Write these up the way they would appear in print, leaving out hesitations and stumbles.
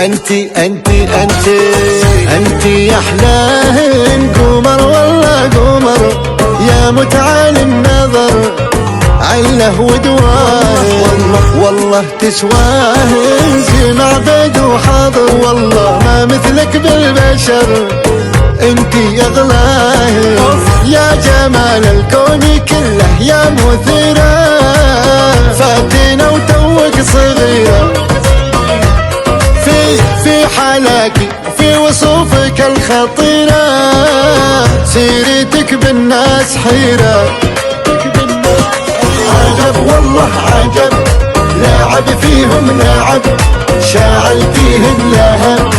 أنتِ أنتِ أنتِ يا أحلاهن قمر والله قمر، يا متعال النظر عله ودواهن، والله تسواهن في معبد وحاضر، والله ما مثلك بالبشر انت يا غلاهن، يا جمال الكون كله يا مثيرة، فاتنة وتوك صغيرة في حالاكي في وصوفك الخطيرة، سيرتك بالناس حيرة. عجب والله عجب، لاعب فيهم لاعب، شاعل فيهم لهب،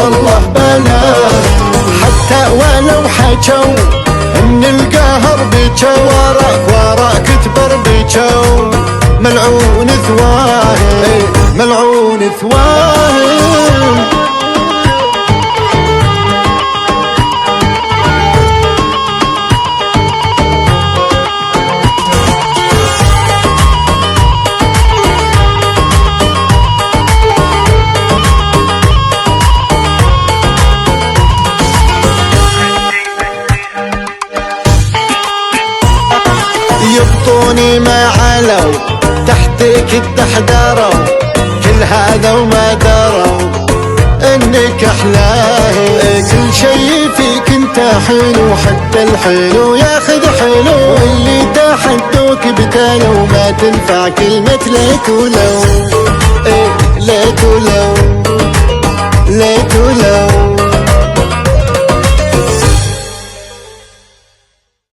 الله بلا حتى ولو حجوا ان القهر بيجوا وراك تبر بيجوا، ملعون ثواهن ملعون ثواهن. يبطوني ما علوا تحتك التحداروا، كل هذا وما دروا انك احلاه، كل شي فيك انت حلو، حتى الحلو ياخذ حلو، واللي تحدوك بتالو ما تنفع كلمة ليت ولو، ليت ولو ليت ولو.